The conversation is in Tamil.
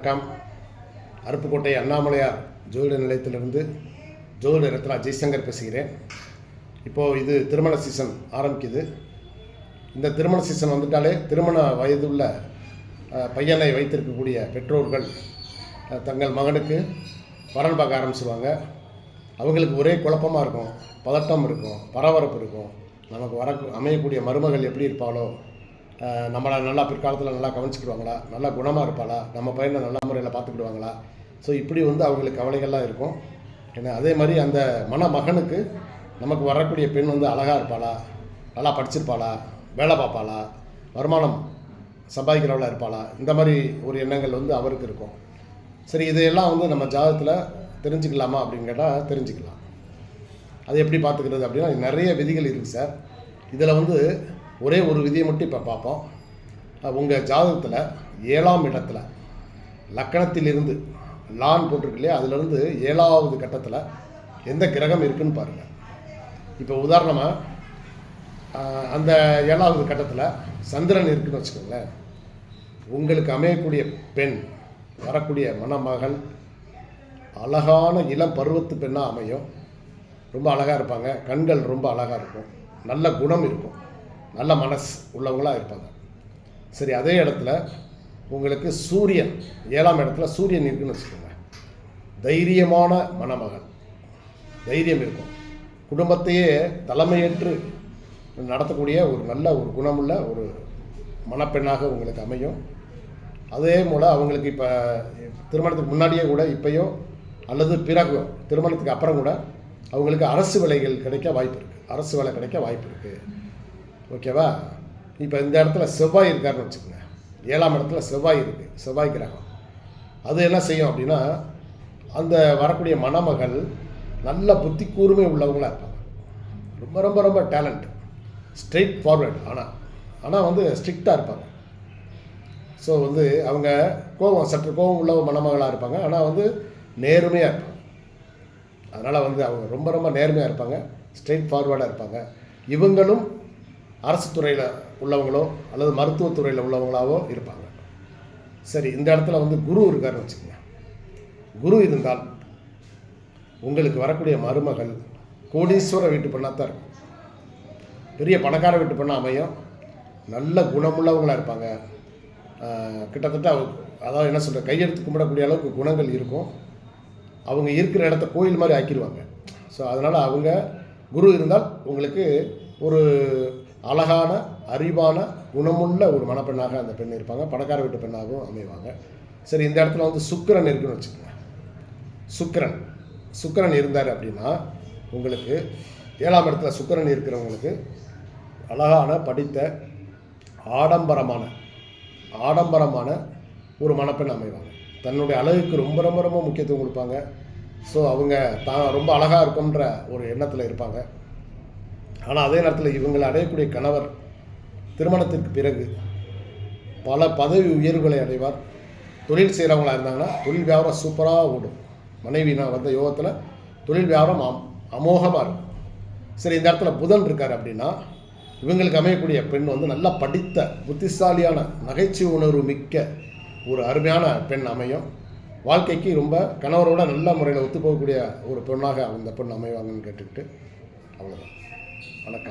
வணக்கம். அருப்புக்கோட்டை அண்ணாமலையார் ஜோதிட நிலையத்திலிருந்து ஜோதிட ரத்னா ஜெய்சங்கர் பேசுகிறேன். இப்போது இது திருமண சீசன் ஆரம்பிக்குது. இந்த திருமண சீசன் வந்துட்டாலே திருமண வயதுள்ள பையனை வைத்திருக்கக்கூடிய பெற்றோர்கள் தங்கள் மகனுக்கு வரன் பார்க்க ஆரம்பிச்சிருவாங்க. அவங்களுக்கு ஒரே குழப்பமாக இருக்கும், பதட்டம் இருக்கும், பரபரப்பு இருக்கும். நமக்கு அமையக்கூடிய மருமகள் எப்படி இருப்பாளோ, நம்மளை நல்லா பிற்காலத்தில் நல்லா கவனிச்சுக்கிடுவாங்களா, நல்லா குணமாக இருப்பாளா, நம்ம பையனை நல்ல முறையில் பார்த்துக்கிடுவாங்களா. ஸோ இப்படி அவங்களுக்கு கவலைகள்லாம் இருக்கும். ஏன்னா அதே மாதிரி அந்த மணமகனுக்கு நமக்கு வரக்கூடிய பெண் அழகாக இருப்பாளா, நல்லா படிச்சிருப்பாளா, வேலை பார்ப்பாளா, வருமானம் சம்பாதிக்கிறவளாக இருப்பாளா, இந்த மாதிரி ஒரு எண்ணங்கள் அவருக்கு இருக்கும். சரி, இதையெல்லாம் நம்ம ஜாதகத்தில் தெரிஞ்சுக்கலாமா அப்படின்னு கேட்டால் தெரிஞ்சுக்கலாம். அது எப்படி பார்த்துக்கிறது அப்படின்னா நிறைய விதிகள் இருக்குது சார். இதில் ஒரே ஒரு விதியை மட்டும் இப்போ பார்ப்போம். உங்கள் ஜாதகத்தில் 7ஆம் இடத்துல லக்கணத்திலிருந்து லான் போட்டிருக்கு இல்லையா, அதிலிருந்து 7ஆவது கட்டத்தில் எந்த கிரகம் இருக்குதுன்னு பாருங்கள். இப்போ உதாரணமாக அந்த 7ஆவது கட்டத்தில் சந்திரன் இருக்குதுன்னு வச்சுக்கோங்களேன். உங்களுக்கு அமையக்கூடிய பெண், வரக்கூடிய மணமகள் அழகான இளம் பருவத்து பெண்ணாக அமையும். ரொம்ப அழகாக இருப்பாங்க, கண்கள் ரொம்ப அழகாக இருக்கும், நல்ல குணம் இருக்கும், நல்ல மனசு உள்ளவங்களாக இருப்பாங்க. சரி, அதே இடத்துல உங்களுக்கு சூரியன் 7ஆம் இடத்துல சூரியன் இருக்குதுன்னு வச்சுக்கோங்க. தைரியமான மணமகள், தைரியம் இருக்கும், குடும்பத்தையே தலைமையேற்று நடத்தக்கூடிய ஒரு நல்ல ஒரு குணமுள்ள ஒரு மணப்பெண்ணாக உங்களுக்கு அமையும். அதே போல் அவங்களுக்கு இப்போ திருமணத்துக்கு முன்னாடியே கூட இப்போயோ அல்லது பிறகு திருமணத்துக்கு அப்புறம் கூட அவங்களுக்கு அரசு வேலைகள் கிடைக்க வாய்ப்பு இருக்குது, அரசு வேலை கிடைக்க வாய்ப்பு இருக்குது. ஓகேவா? இப்போ இந்த இடத்துல செவ்வாய் இருக்காருன்னு வச்சுக்கோங்க. 7ஆம் இடத்துல செவ்வாய் இருக்குது, செவ்வாய் கிரகம். அது என்ன செய்யும் அப்படின்னா அந்த வரக்கூடிய மணமகள் நல்ல புத்தி கூர்மை உள்ளவங்களாக இருப்பாங்க. ரொம்ப ரொம்ப ரொம்ப டேலண்ட், ஸ்ட்ரெயிட் ஃபார்வர்டு, ஆனால் ஸ்ட்ரிக்டாக இருப்பாங்க. ஸோ அவங்க சற்று கோபம் உள்ள மணமகளாக இருப்பாங்க. ஆனால் நேர்மையாக இருப்பாங்க. அதனால் அவங்க ரொம்ப ரொம்ப நேர்மையாக இருப்பாங்க, ஸ்ட்ரெயிட் ஃபார்வர்டாக இருப்பாங்க. இவங்களும் அரசு துறையில் உள்ளவங்களோ அல்லது மருத்துவத்துறையில் உள்ளவங்களாவோ இருப்பாங்க. சரி, இந்த இடத்துல குரு இருக்காருன்னு வச்சுக்கோங்க. குரு இருந்தால் உங்களுக்கு வரக்கூடிய மருமகள் கோடீஸ்வர வீட்டு பெண்ணாக தான் இருக்கும். பெரிய பணக்கார வீட்டு பெண்ணாக அமையும். நல்ல குணமுள்ளவங்களாக இருப்பாங்க. கிட்டத்தட்ட அதாவது என்ன சொல்கிற, கையெடுத்து கும்பிடக்கூடிய அளவுக்கு குணங்கள் இருக்கும். அவங்க இருக்கிற இடத்த கோயில் மாதிரி ஆக்கிடுவாங்க. ஸோ அதனால் அவங்க குரு இருந்தால் உங்களுக்கு ஒரு அழகான அறிவான குணமுள்ள ஒரு மணப்பெண்ணாக அந்த பெண் இருப்பாங்க. பணக்கார வீட்டு பெண்ணாகவும் அமைவாங்க. சரி, இந்த இடத்துல சுக்கிரன் இருக்குன்னு வச்சுக்கோங்க. சுக்கிரன் இருந்தார் அப்படின்னா உங்களுக்கு 7ஆம் இடத்துல சுக்கிரன் இருக்கிறவங்களுக்கு அழகான படித்த ஆடம்பரமான ஒரு மணப்பெண் அமைவாங்க. தன்னுடைய அழகுக்கு ரொம்ப ரொம்ப ரொம்ப முக்கியத்துவம் கொடுப்பாங்க. ஸோ அவங்க தான் ரொம்ப அழகாக இருக்குன்ற ஒரு எண்ணத்தில் இருப்பாங்க. ஆனால் அதே நேரத்தில் இவங்களை அடையக்கூடிய கணவர் திருமணத்திற்கு பிறகு பல பதவி உயர்வுகளை அடைவார். தொழில் செய்கிறவங்களாக இருந்தாங்கன்னா தொழில் வியாபாரம் சூப்பராக ஓடும். மனைவி நான் யோகத்தில் தொழில் வியாபாரம் அமோகமாக இருக்கும். சரி, இந்த இடத்துல புதன் இருக்கார் அப்படின்னா இவங்களுக்கு அமையக்கூடிய பெண் நல்லா படித்த புத்திசாலியான நகைச்சுவை உணர்வு மிக்க ஒரு அருமையான பெண் அமையும். வாழ்க்கைக்கு ரொம்ப கணவரோட நல்ல முறையில் ஒத்து போகக்கூடிய ஒரு பெண்ணாக அந்த பெண் அமைவாங்கன்னு கேட்டுக்கிட்டு அவ்வளோதான். வணக்கம்.